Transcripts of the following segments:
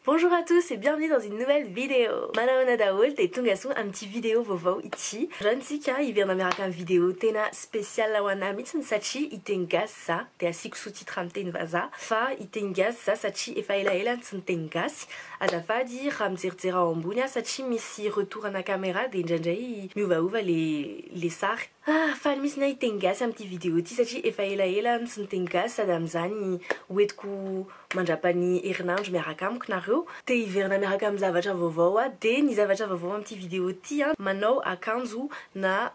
Bonjour à tous et bienvenue dans une nouvelle vidéo. Manaona Daoul te tungasu un petit vidéo vovo iti. Jansika vient d'American vidéo tena spécial lawana mitsun sachi itengas sa te asik sous-titre vaza fa itengas sa sachi e faila elan tengas adafadi ramzirtira ombunya sachi misi retour à la caméra de njanjai miuva les sar. Ah, fan mis na itengas un petit vidéo ti sachi e faila elan tengas adamzani wetku manjapani Hernange miarakam knaro te iverna miarakam zavatra vovoa de ni zavatra vovoa petit vidéo ti manao akanjo na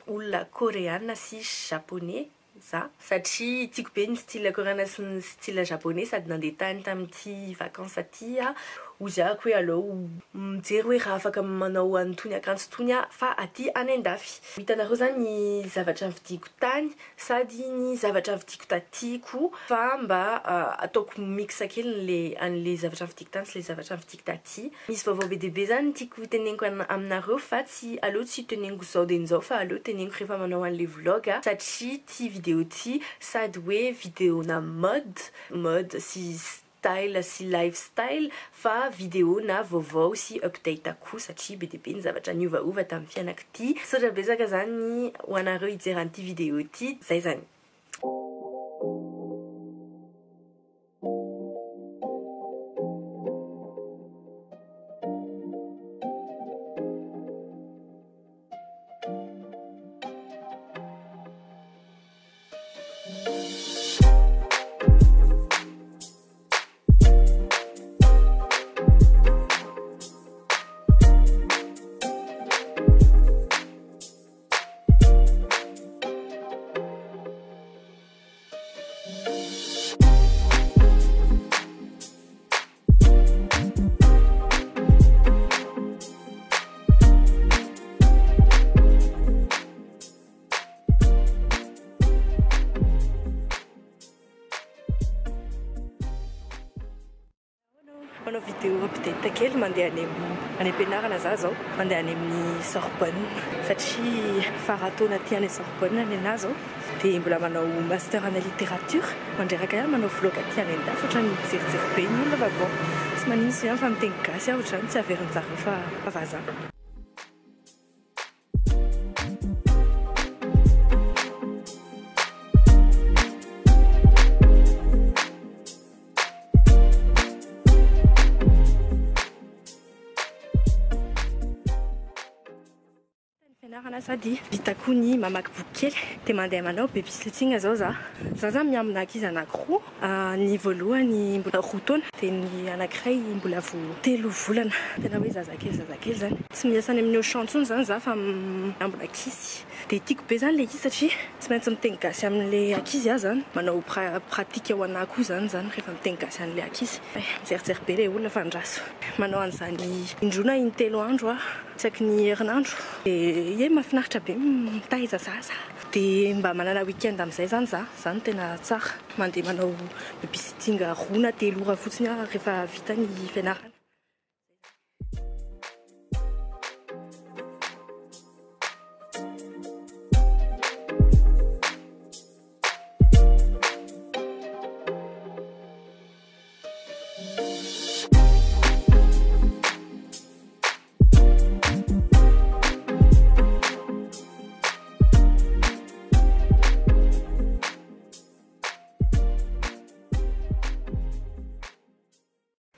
olona coréenne si japonais ça satria tiako be ny style coréenne sy ny style japonais sady nandeha tany tamin'ity vacances aty ozako hoe aleo mijery hoe raha afaka manao an'itony akanjo tony fa aty any andafy. Hitanareo zany ny zavatra vidiko tany sady ny zavatra vidiko tatiko fa mba ataoko mixa kely an'le zavatra vidiko tany sy le zavatra vidiko taty. Misy vaovao be deabe zany tiako teneniko aminareo fa tsy aleo tsy teneniko zao de nizao fa aleo teneniko rehefa manao an'le vlog satria ty vidéo ty sady hoe vidéo na mode si style si lifestyle fa vidéo na vaovao si update ako satria be deabe ny zavatra niovaova tamin'ny fianako ty. Saotra besaka zany ho anareo hijery an'ity vidéo ty zay zany. Manao vidéo update kely mandeha any am-pianarana za zao mandeha any amin'ny Sorbonne satria farataona aty any Sorbonne any ana zao de mbola manao master ana littérature mandreraka ihany manao vlog aty any andafy ohatrany mijerijery be ny olona fa bon tsy manino so ihany fa miteny gasy aho ohatrany tsy averin'zareo fa vaza. Sady vitako ny mamaky boky kely de mandeha manao babysitting zao za zany miamina ankizy anankiroa ny voalohany mbola 4 taona de ny anankiray mbola vo 3 volana tena hoe zazakely zany tsy miasany amin'ny chanson zany za fa miambina ankizy de tiako be zany le izy satria tsy maintsy miteny gasy amin'le ankizy zany manao pratique ho anahy koa zany rehefa miteny gasy an'le ankizy mijerijery be le olona fandraso manao an'izany indrona intelo andro isaky ny herinandro de mahafinaritra be mitaiza zaza de mba manana weekend amin'izay zany tena tsara mandeha manao babysitting rona 3 ora fotsiny rehefa vita ny fianarana.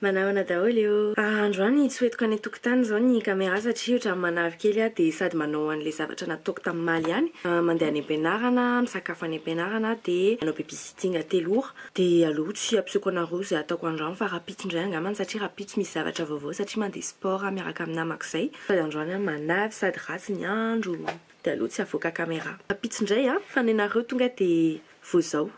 Manaona daholo eo. Androany tsy hoentiko any an-tokotany zao ny caméra satria ohatrany manavy kely de sady manao an'le zavatra nataoko tamin'ny maly ihany mandeha any am-pianarana misakafo any am-pianarana de manao babysitting 3 ora de aleo tsy ampisehoako anareo zay ataoko andrano fa rapitso indray angamany satria rapitso misy zavatra vaovao satria mandeha sport miaraka amin'ny namako zay sady androany manavy sady ratsy ny andro de aleo tsy avoaka caméra rapitso indray fa ny anareo tonga de vo zao.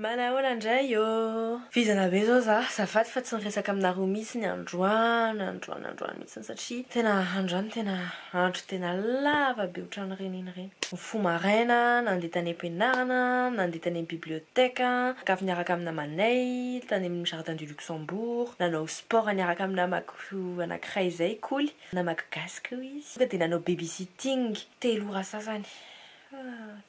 Manahona andray io. Vizana be zao za, azafady fa tsy niresaka aminareo mihitsy ny androany mihitsy satria tena androany tena andro tena lava be otrany reniny reny. Fo maraina nandeha tany am-pianarana, nandeha tany am-biblioteka, sakafo niaraka amin'ny namanay tany amin'ny jardin du Luxembourg, nanao sport niaraka amin'ny namako anankiray izay koly, namako gasy izy. Dia nanao babysitting 3 ora sasany.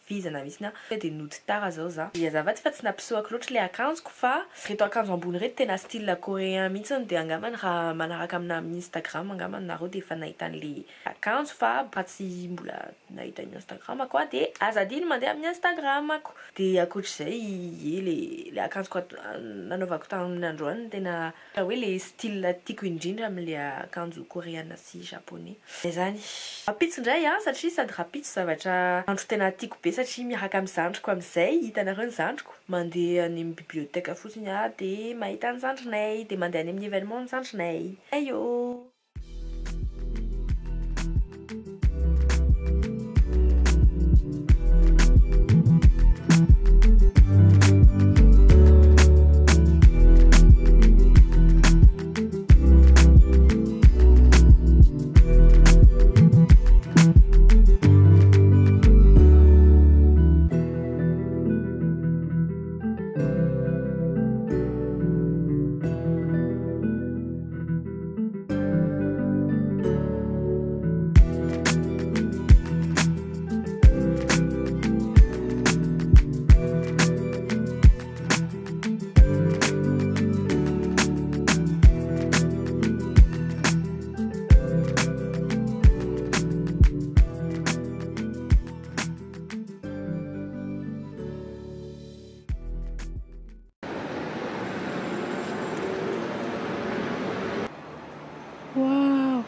Vizana mihitsy na de nody tara zao za. Azafady fa tsy nampisehoako loatra le akanjoko fa reto akanjo ambony reto tena style coréen mihitsy de angambany raha manaraka amina amin'ny Instagram angambany nareo de efa nahita an'le akanjo fa tsy mbola nahita ny Instagramako de azadiny mandeha amin'ny Instagramako. De akoatr'izay le akanjoko nanaovako tamin'ny androany tena hoe le style tiako indrindra amin'le akanjo coréenne sy japonais. Zany rapitsindray satria sady rapitso zavatra andro tena tiako be satria miaraka amin'ny zandriko amin'izay hitanareo ny zandriko mandeha any amin'ny biblioteka fotsiny de mahita ny zandrinay de mandeha any amin'ny événement ny zandrinay. Ayo. Wow.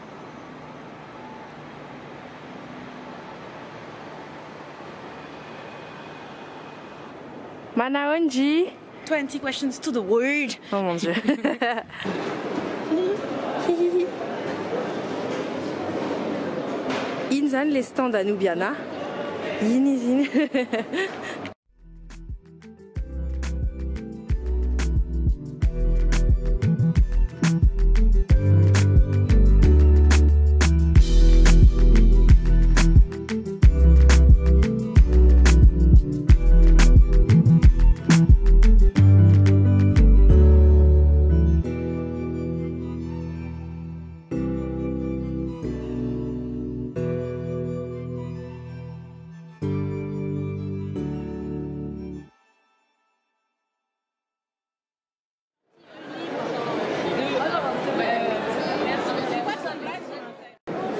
Manaonji. 20 questions to the word. Oh mon dieu. Iny zany le stand anubiana. Iny izy iny.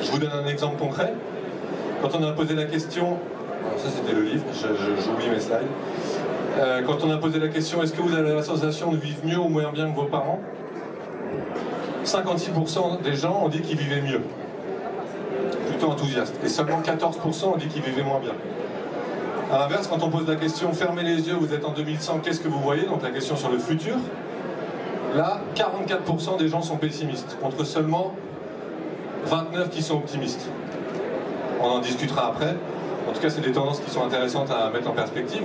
Je vous donne un exemple concret. Quand on a posé la question, alors ça c'était le livre, j'oublie mes slides. Quand on a posé la question, est-ce que vous avez la sensation de vivre mieux ou moins bien que vos parents? 56% des gens ont dit qu'ils vivaient mieux. Plutôt enthousiastes. Et seulement 14% ont dit qu'ils vivaient moins bien. A l'inverse, quand on pose la question, fermez les yeux, vous êtes en 2100, qu'est-ce que vous voyez? Donc la question sur le futur. Là, 44% des gens sont pessimistes, contre seulement 29 qui sont optimistes. On en discutera après. En tout cas, c'est des tendances qui sont intéressantes à mettre en perspective.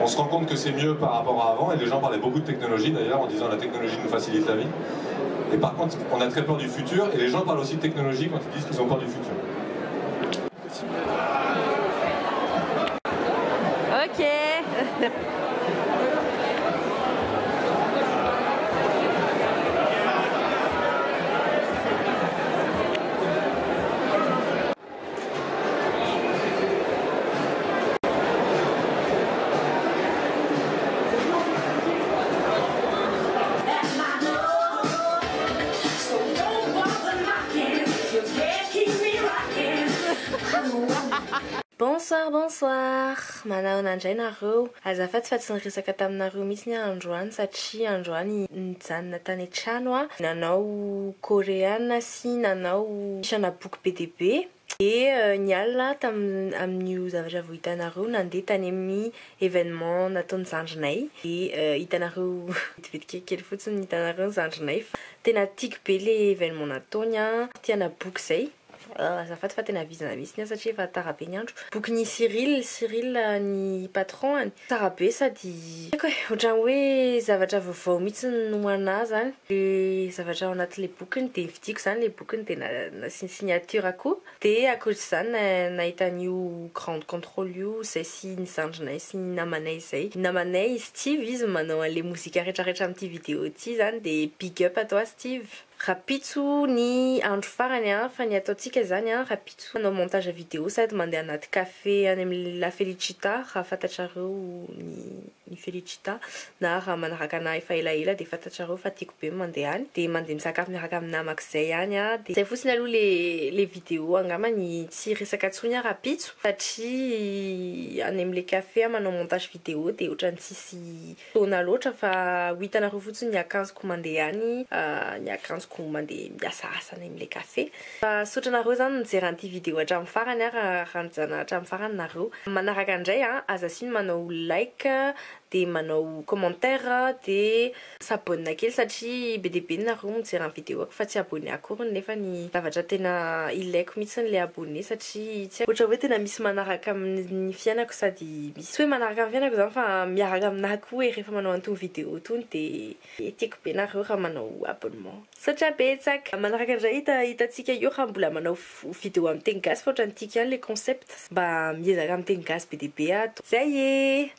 On se rend compte que c'est mieux par rapport à avant, et les gens parlaient beaucoup de technologie d'ailleurs, en disant la technologie nous facilite la vie. Et par contre, on a très peur du futur, et les gens parlent aussi de technologie quand ils disent qu'ils ont peur du futur. Ok. Bonsoir, bonsoir. Manahona andray nareo. Azafady fa tsy niresaka taminareo mihitsy ny androany satria androany nijanona tany an-trano nanao coréenne sy nanao isana boky be dia be. De ny alina amin'io zavatra vao hitanareo nandeha tany amin'ny événement nataon'ny zandrinay. De hitanareo vetivetika kely fotsiny hitanareo ny zandrinay. Tena tiako be le événement nataony tiana boky zay. azafady fa tena vizana mihitsy satria efa tara be ny andro. Boky ny Cyril ny patron tsara be sady haiko hoe ohatran'ny hoe zavatra vaovao mihitsy no ana zany. Le zavatra ao anaty le bokiny de vidiko zany le bokiny de nasiany signature koa. De akoatr'izany nahita an'io Grande Contrôle io zay sy ny zandrinay sy ny namanay zay. Namanay Steve izy manao an'le mozika rehetrarehetra amin'ity vidéo ty zany de big up à toi Steve. Rapitso ny andro farany fa ny ataontsika zany rapitso manao montage vidéo sady mandeha anaty café any amin'ny La Felicita raha fantatrareo ny Felicita na raha manaraka anahy efa elaela de fantatrareo fa tiako be mandeha any de mandeha misakafo miaraka amin'ny namako zay any de zay fotsiny aloha le vidéo angambany tsy resaka tsony rapitso satria any amin'ny le café manao montage vidéo de ohatrany tsisy taona loatra fa hitanareo fotsiny ny akanjoko mandeha any ny akanjoko mandeha miasa asany amin'ny le café. Sotranareo zany mijery an'ity vidéo hatramin'ny farany raha nijanona hatramin'ny farany nareo. Manaraka andray aza siny manao like de manao commentaire de s'abonner kely satria be dia be nareo mijery amin'ny vidéo fa tsy abonné akory nefa ny zavatra tena ilaiko mihitsy le abonné satria tsy ohatra hoe tena misy manaraka amin'ny fiainako sady misy hoe manaraka amin'ny fiainako zany fa miaraka aminahy koa rehefa manao an'itony vidéo tony de tiako be nareo raha manao abonnement. Sotra betsaka manaraka andray hitantsika io raha mbola manao vidéo amin'ny teny gasy fa ohatran'ny tiako ihany le concept mba miezaka amin'ny teny gasy be dia be ato. Zay e!